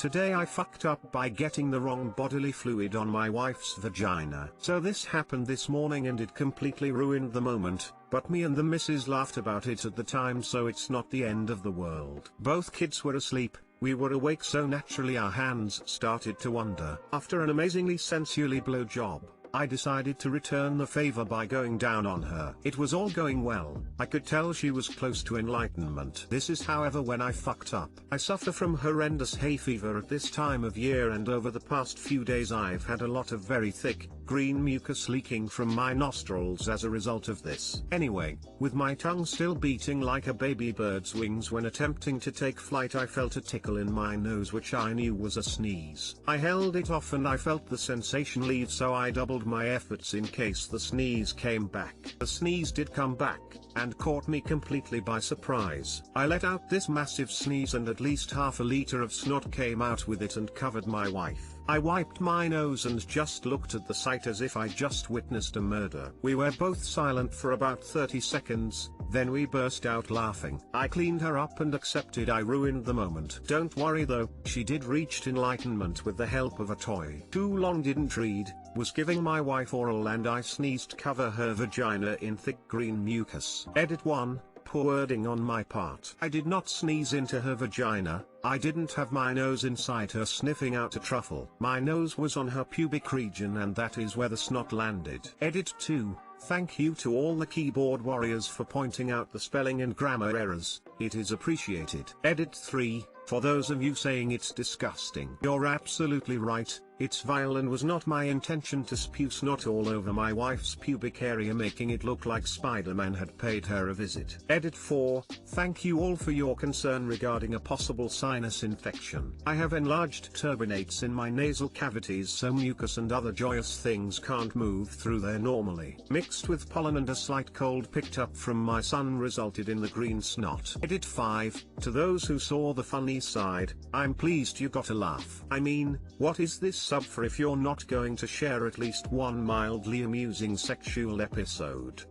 Today I fucked up by getting the wrong bodily fluid on my wife's vagina. So this happened this morning and it completely ruined the moment, but me and the missus laughed about it at the time, so it's not the end of the world. Both kids were asleep, we were awake, so naturally our hands started to wander. After an amazingly sensually blowjob, I decided to return the favor by going down on her. It was all going well. I could tell she was close to enlightenment. This is however when I fucked up. I suffer from horrendous hay fever at this time of year, and over the past few days I've had a lot of very thick, green mucus leaking from my nostrils as a result of this. Anyway, with my tongue still beating like a baby bird's wings when attempting to take flight, I felt a tickle in my nose which I knew was a sneeze. I held it off and I felt the sensation leave, so I doubled my efforts in case the sneeze came back. The sneeze did come back, and caught me completely by surprise. I let out this massive sneeze and at least half a liter of snot came out with it and covered my wife. I wiped my nose and just looked at the sight as if I just witnessed a murder. We were both silent for about 30 seconds, then we burst out laughing. I cleaned her up and accepted I ruined the moment. Don't worry though, she did reach enlightenment with the help of a toy. Too long didn't read, was giving my wife oral and I sneezed cover her vagina in thick green mucus. Edit 1. Poor wording on my part. I did not sneeze into her vagina, I didn't have my nose inside her sniffing out a truffle. My nose was on her pubic region and that is where the snot landed. Edit 2. Thank you to all the keyboard warriors for pointing out the spelling and grammar errors, it is appreciated. Edit 3. For those of you saying it's disgusting, you're absolutely right, it's vile and was not my intention to spew snot all over my wife's pubic area, making it look like Spider-Man had paid her a visit. Edit 4. Thank you all for your concern regarding a possible sinus infection. I have enlarged turbinates in my nasal cavities so mucus and other joyous things can't move through there normally. Mixed with pollen and a slight cold picked up from my son resulted in the green snot. Edit 5. To those who saw the funny side, I'm pleased you got a laugh. I mean, what is this sub for if you're not going to share at least one mildly amusing sexual episode?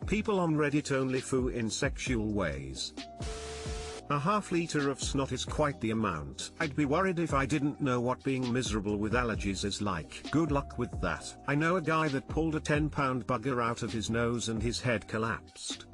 People on Reddit only foo in sexual ways. A half liter of snot is quite the amount. I'd be worried if I didn't know what being miserable with allergies is like. Good luck with that. I know a guy that pulled a 10-pound bugger out of his nose and his head collapsed.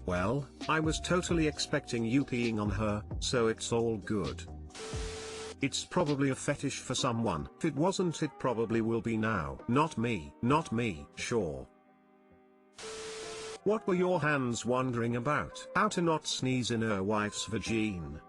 Well, I was totally expecting you peeing on her, so it's all good. It's probably a fetish for someone. If it wasn't, it probably will be now. Not me. Not me. Sure. What were your hands wondering about? How to not sneeze in her wife's vagine.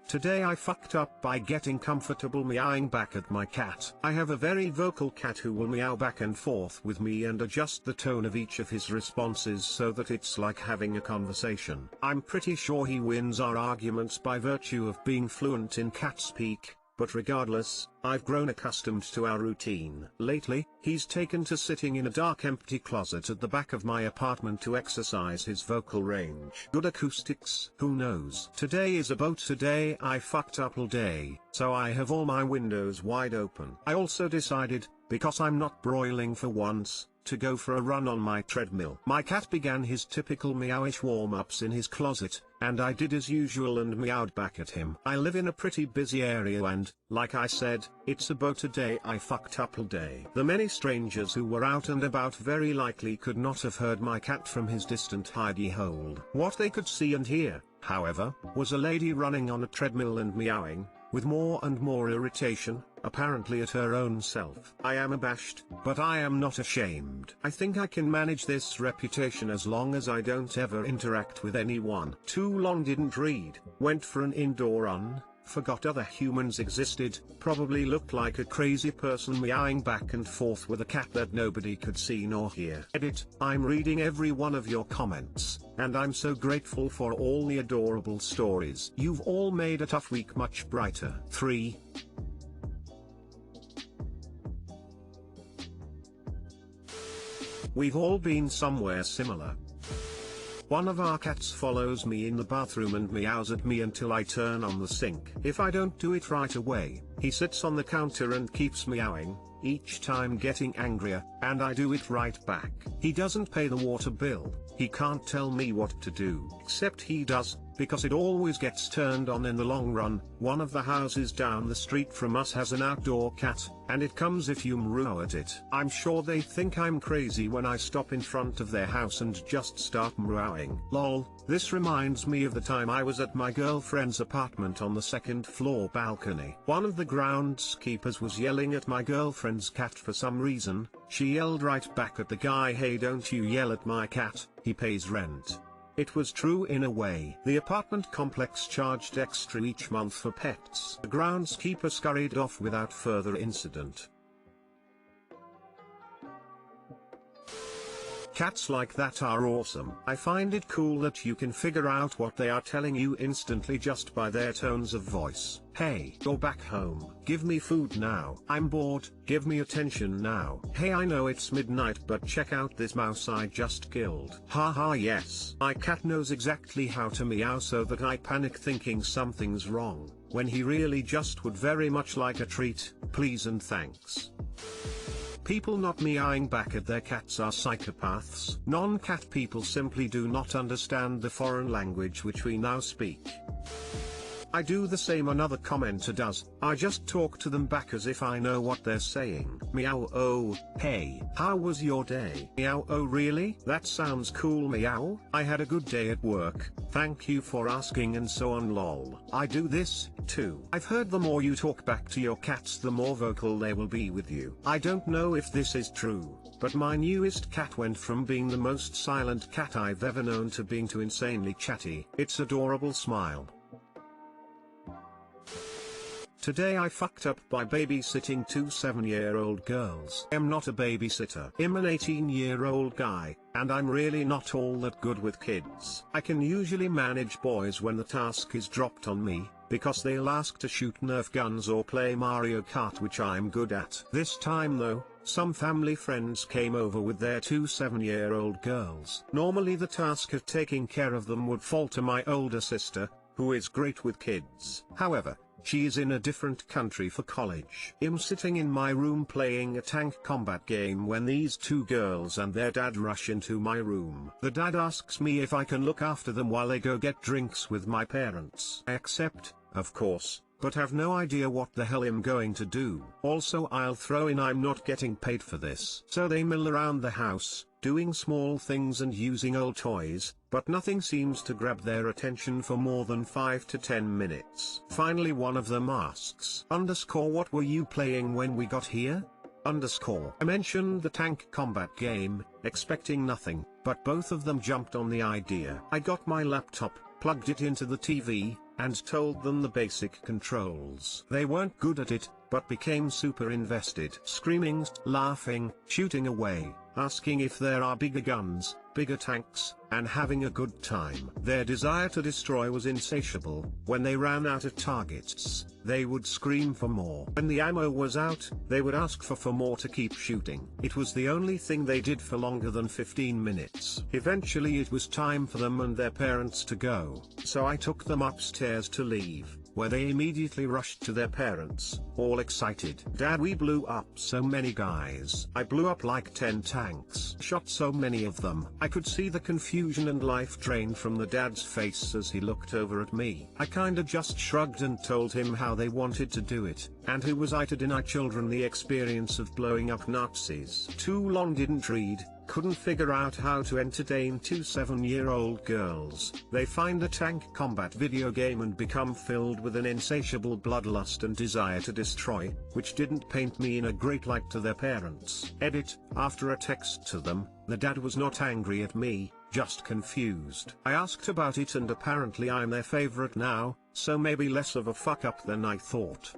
Today I fucked up by getting comfortable meowing back at my cat. I have a very vocal cat who will meow back and forth with me and adjust the tone of each of his responses so that it's like having a conversation. I'm pretty sure he wins our arguments by virtue of being fluent in cat speak, but regardless, I've grown accustomed to our routine. Lately, he's taken to sitting in a dark empty closet at the back of my apartment to exercise his vocal range. Good acoustics, who knows? Today is about today I fucked up all day, so I have all my windows wide open. I also decided, because I'm not broiling for once, to go for a run on my treadmill. My cat began his typical meowish warm-ups in his closet, and I did as usual and meowed back at him. I live in a pretty busy area and, like I said, it's about a day I fucked up all day. The many strangers who were out and about very likely could not have heard my cat from his distant hidey hole. What they could see and hear, however, was a lady running on a treadmill and meowing, with more and more irritation, apparently at her own self. I am abashed, but I am not ashamed. I think I can manage this reputation as long as I don't ever interact with anyone. Too long didn't read, went for an indoor run, forgot other humans existed, probably looked like a crazy person meowing back and forth with a cat that nobody could see nor hear. Edit, I'm reading every one of your comments, and I'm so grateful for all the adorable stories. You've all made a tough week much brighter. 3. We've all been somewhere similar. One of our cats follows me in the bathroom and meows at me until I turn on the sink. If I don't do it right away, he sits on the counter and keeps meowing, each time getting angrier, and I do it right back. He doesn't pay the water bill, he can't tell me what to do. Except he does, because it always gets turned on in the long run. One of the houses down the street from us has an outdoor cat, and it comes if you meow at it. I'm sure they think I'm crazy when I stop in front of their house and just start meowing. Lol, this reminds me of the time I was at my girlfriend's apartment on the second floor balcony. One of the groundskeepers was yelling at my girlfriend's cat for some reason. She yelled right back at the guy, "Hey, don't you yell at my cat, he pays rent." It was true in a way. The apartment complex charged extra each month for pets. The groundskeeper scurried off without further incident. Cats like that are awesome. I find it cool that you can figure out what they are telling you instantly just by their tones of voice. "Hey, you're back home. Give me food now. I'm bored. Give me attention now. Hey, I know it's midnight, but check out this mouse I just killed." Haha, yes. My cat knows exactly how to meow so that I panic thinking something's wrong, when he really just would very much like a treat, please and thanks. People not meowing back at their cats are psychopaths. Non-cat people simply do not understand the foreign language which we now speak. I do the same another commenter does. I just talk to them back as if I know what they're saying. Meow, oh, hey, how was your day? Meow, oh really? That sounds cool. Meow, I had a good day at work, thank you for asking, and so on. Lol. I do this, too. I've heard the more you talk back to your cats, the more vocal they will be with you. I don't know if this is true, but my newest cat went from being the most silent cat I've ever known to being too insanely chatty. It's adorable. Smile. Today I fucked up by babysitting two 7-year-old girls. I'm not a babysitter. I'm an 18-year-old guy, and I'm really not all that good with kids. I can usually manage boys when the task is dropped on me, because they'll ask to shoot Nerf guns or play Mario Kart, which I'm good at. This time though, some family friends came over with their two 7-year-old girls. Normally the task of taking care of them would fall to my older sister, who is great with kids. However, she is in a different country for college. I'm sitting in my room playing a tank combat game when these two girls and their dad rush into my room. The dad asks me if I can look after them while they go get drinks with my parents. I accept, of course, but have no idea what the hell I'm going to do. Also, I'll throw in I'm not getting paid for this. So they mill around the house, doing small things and using old toys, but nothing seems to grab their attention for more than 5 to 10 minutes. Finally one of them asks, "What were you playing when we got here?" I mentioned the tank combat game, expecting nothing, but both of them jumped on the idea. I got my laptop, plugged it into the TV, and told them the basic controls. They weren't good at it, but became super invested, screaming, laughing, shooting away, asking if there are bigger guns, bigger tanks, and having a good time. Their desire to destroy was insatiable. When they ran out of targets, they would scream for more. When the ammo was out, they would ask for more to keep shooting. It was the only thing they did for longer than 15 minutes. Eventually it was time for them and their parents to go, so I took them upstairs to leave, where they immediately rushed to their parents, all excited. "Dad, we blew up so many guys. I blew up like 10 tanks. Shot so many of them." I could see the confusion and life drain from the dad's face as he looked over at me. I kinda just shrugged and told him how they wanted to do it, and who was I to deny children the experience of blowing up Nazis. Too long didn't read. Couldn't figure out how to entertain two 7-year-old girls. They find a tank combat video game and become filled with an insatiable bloodlust and desire to destroy, which didn't paint me in a great light to their parents. Edit, after a text to them, the dad was not angry at me, just confused. I asked about it and apparently I'm their favorite now, so maybe less of a fuck up than I thought.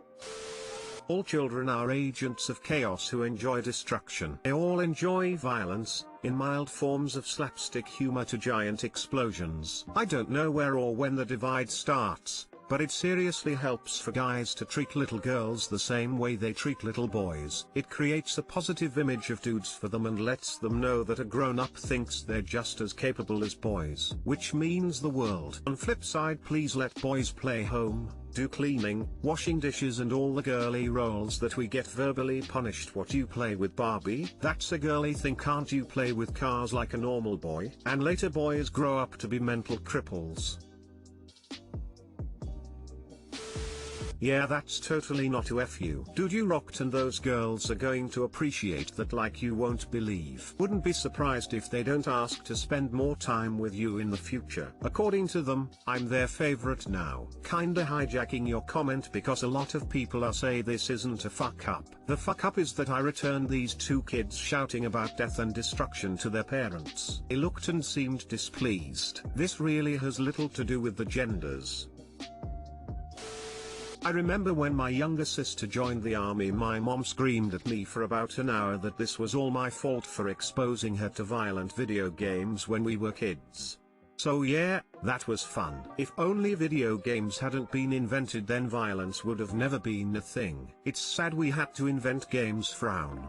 All children are agents of chaos who enjoy destruction. They all enjoy violence, in mild forms of slapstick humor to giant explosions. I don't know where or when the divide starts, but it seriously helps for guys to treat little girls the same way they treat little boys. It creates a positive image of dudes for them and lets them know that a grown-up thinks they're just as capable as boys, which means the world. On flip side, please let boys play home, do cleaning, washing dishes and all the girly roles that we get verbally punished. What you play with Barbie? That's a girly thing. Can't you play with cars like a normal boy? And later boys grow up to be mental cripples. Yeah, that's totally not to F you. Dude, you rocked, and those girls are going to appreciate that like you won't believe. Wouldn't be surprised if they don't ask to spend more time with you in the future. According to them, I'm their favorite now. Kinda hijacking your comment because a lot of people are say this isn't a fuck up. The fuck up is that I returned these two kids shouting about death and destruction to their parents. They looked and seemed displeased. This really has little to do with the genders. I remember when my younger sister joined the army, my mom screamed at me for about an hour that this was all my fault for exposing her to violent video games when we were kids. So yeah, that was fun. If only video games hadn't been invented, then violence would have never been a thing. It's sad we had to invent games. Frown.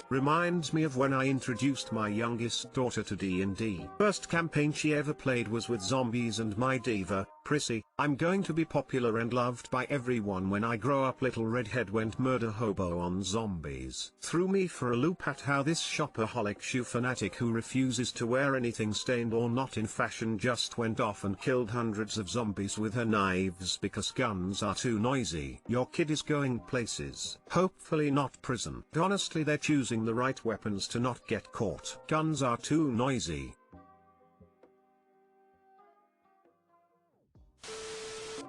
Reminds me of when I introduced my youngest daughter to D&D. First campaign she ever played was with zombies, and my diva, Prissy, I'm going to be popular and loved by everyone when I grow up. Little redhead went murder hobo on zombies. Threw me for a loop at how this shopaholic shoe fanatic who refuses to wear anything stained or not in fashion just went off and killed hundreds of zombies with her knives because guns are too noisy. Your kid is going places. Hopefully not prison. Honestly, they're choosing the right weapons to not get caught. Guns are too noisy.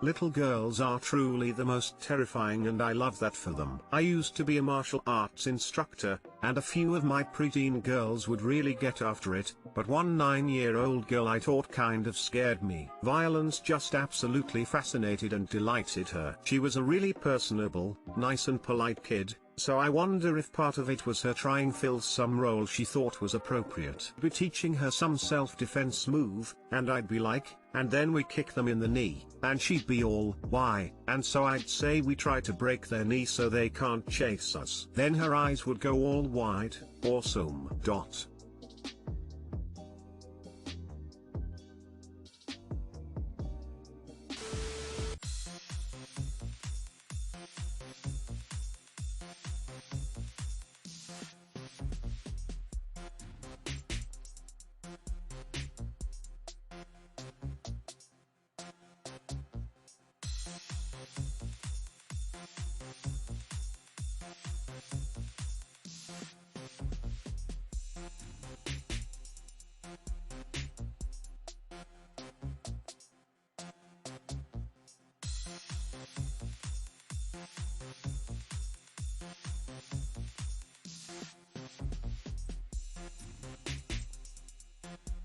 Little girls are truly the most terrifying, and I love that for them. I used to be a martial arts instructor, and a few of my preteen girls would really get after it, but one 9-year-old girl I taught kind of scared me. Violence just absolutely fascinated and delighted her. She was a really personable, nice and polite kid, so I wonder if part of it was her trying fill some role she thought was appropriate. Be teaching her some self-defense move, and I'd be like, and then we kick them in the knee, and she'd be all, why? And so I'd say we try to break their knee so they can't chase us. Then her eyes would go all wide. Awesome.